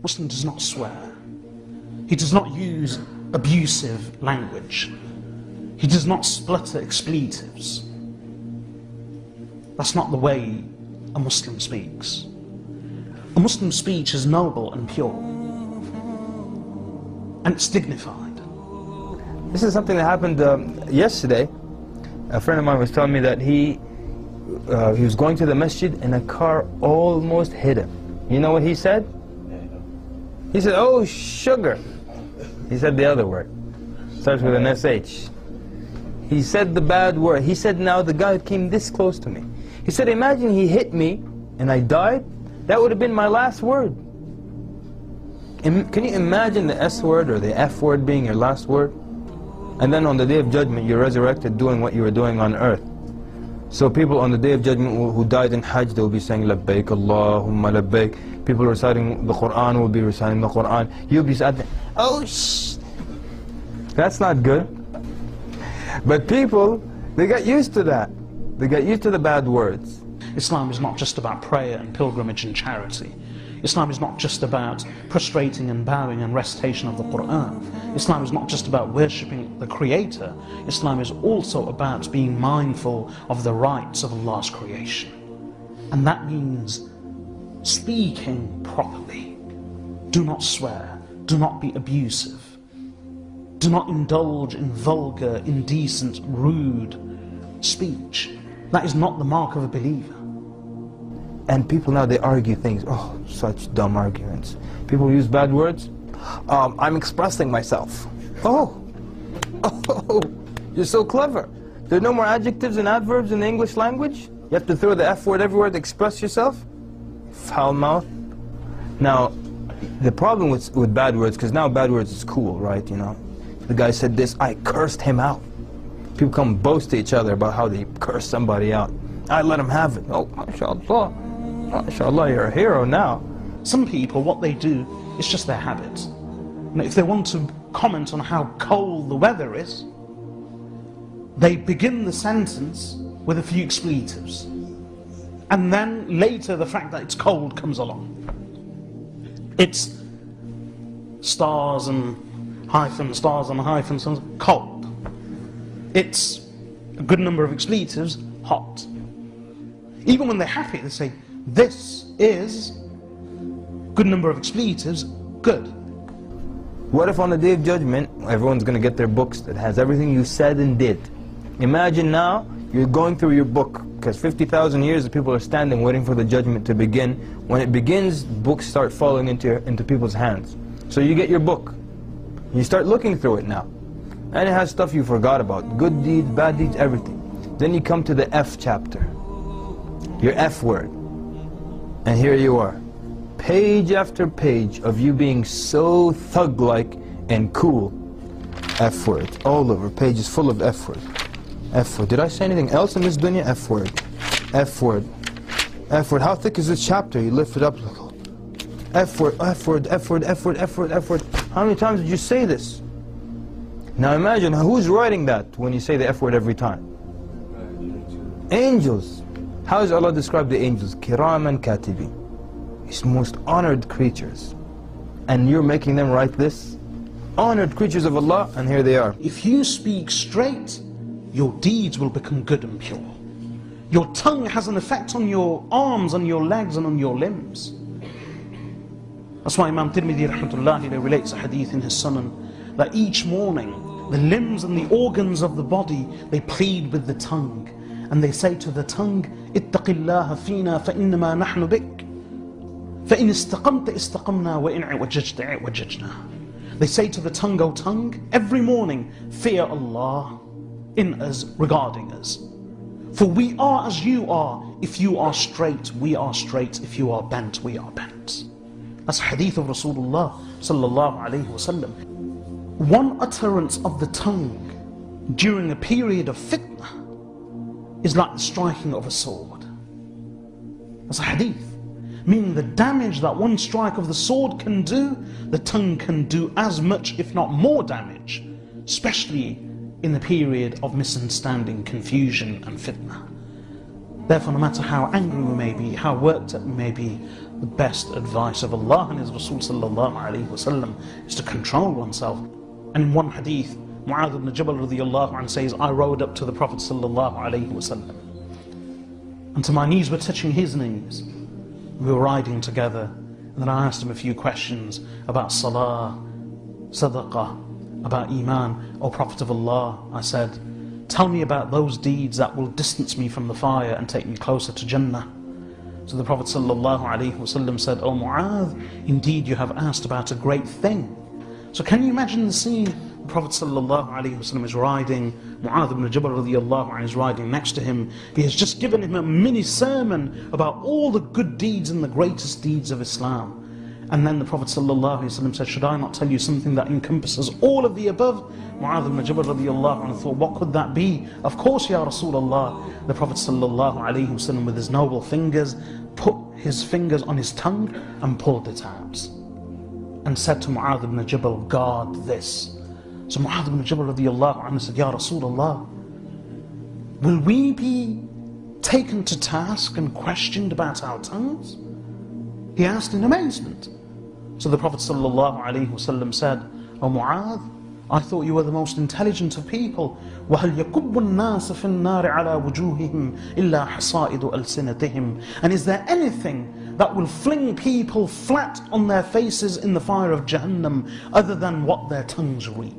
Muslim does not swear. He does not use abusive language. He does not splutter expletives. That's not the way a Muslim speaks. A Muslim speech is noble and pure, and it's dignified. This is something that happened yesterday. A friend of mine was telling me that he was going to the masjid and a car almost hit him. You know what he said? He said, "Oh, sugar." He said the other word. Starts with an SH. He said the bad word. He said, now the guy came this close to me. He said, imagine he hit me and I died. That would have been my last word. Can you imagine the S word or the F word being your last word? And then on the Day of Judgment, you're resurrected doing what you were doing on earth. So people on the Day of Judgment who died in Hajj, they will be saying, Labbaik Allahumma Labbaik. People reciting the Quran will be reciting the Quran. You'll be saying, oh shh. That's not good. But people, they got used to that. They got used to the bad words. Islam is not just about prayer and pilgrimage and charity. Islam is not just about prostrating and bowing and recitation of the Quran. Islam is not just about worshipping the Creator. Islam is also about being mindful of the rights of Allah's creation. And that means speaking properly. Do not swear. Do not be abusive. Do not indulge in vulgar, indecent, rude speech. That is not the mark of a believer. And people now, they argue things. Oh, such dumb arguments. People use bad words. I'm expressing myself. Oh, you're so clever. There are no more adjectives and adverbs in the English language? You have to throw the F word everywhere to express yourself? Foul mouth. Now, the problem with bad words, because now bad words is cool, right? You know, the guy said this, I cursed him out. People come boast to each other about how they curse somebody out. I let him have it. Oh, mashallah. MashaAllah, you're a hero now. Some people, what they do, is just their habit. Now, if they want to comment on how cold the weather is, they begin the sentence with a few expletives. And then later the fact that it's cold comes along. It's stars and hyphens, cold. It's a good number of expletives, hot. Even when they're happy, they say, this is good number of expletives, good. What if on the Day of Judgment, everyone's going to get their books that has everything you said and did. Imagine now, you're going through your book, because 50,000 years the people are standing waiting for the judgment to begin. When it begins, books start falling into people's hands. So you get your book. You start looking through it now. And it has stuff you forgot about. Good deeds, bad deeds, everything. Then you come to the F chapter. Your F word. And here you are. Page after page of you being so thug-like and cool. F word. All over. Pages full of F word. F word. Did I say anything else in this dunya? F word. F word. F word. How thick is this chapter? You lift it up. F word, F word, F word, F word, F word, F word. How many times did you say this? Now imagine, who's writing that when you say the F word every time? Angels. How does Allah describe the angels? Kiraman katibin. His most honored creatures. And you're making them write this? Honored creatures of Allah, and here they are. If you speak straight, your deeds will become good and pure. Your tongue has an effect on your arms, on your legs, and on your limbs. That's why Imam Tirmidhi rahmatullahi relates a hadith in his Sunan that each morning the limbs and the organs of the body, they plead with the tongue, and they say to the tongue, ittaqillaha fina fa innama nahnu bik, fa in istaqamta istaqamna wa in i'wajajta i'wajajna. They say to the tongue, O tongue, every morning, fear Allah in us, regarding us. For we are as you are. If you are straight, we are straight. If you are bent, we are bent. That's hadith of Rasulullah sallallahu alayhi wasallam. One utterance of the tongue during a period of fitna is like the striking of a sword. That's a hadith. Meaning the damage that one strike of the sword can do, the tongue can do as much, if not more damage, especially in the period of misunderstanding, confusion and fitna. Therefore, no matter how angry we may be, how worked up we may be, the best advice of Allah and His Rasul sallallahu alayhi wasallam is to control oneself. And in one hadith, Mu'adh ibn Jabal radiyallahu anhu says, I rode up to the Prophet sallallahu alayhi wasallam, and to my knees were touching his knees. We were riding together, and then I asked him a few questions about salah, sadaqah, about iman. O Prophet of Allah, I said, tell me about those deeds that will distance me from the fire and take me closer to Jannah. So the Prophet ﷺ said, O Mu'adh, indeed you have asked about a great thing. So can you imagine the scene? The Prophet ﷺ is riding, Mu'adh ibn Jabal radiyallahu anhu is riding next to him. He has just given him a mini sermon about all the good deeds and the greatest deeds of Islam. And then the Prophet ﷺ said, should I not tell you something that encompasses all of the above? Mu'adh ibn Jabal radiyallahu anhu thought, what could that be? Of course, Ya Rasulullah. The Prophet ﷺ with his noble fingers put his fingers on his tongue and pulled it out, and said to Mu'adh ibn Jabal, guard this. So Mu'adh ibn Jabal radiyallahu anhu said, Ya Rasulullah, will we be taken to task and questioned about our tongues? He asked in amazement. So the Prophet ﷺ said, O Mu'adh, I thought you were the most intelligent of people. وَهَلْ يَكُبُّ النَّاسَ فِي النَّارِ عَلَى وُجُوهِهِمْ إِلَّا حَصَائِدُ أَلْسِنَتِهِمْ. And is there anything that will fling people flat on their faces in the fire of Jahannam other than what their tongues reach?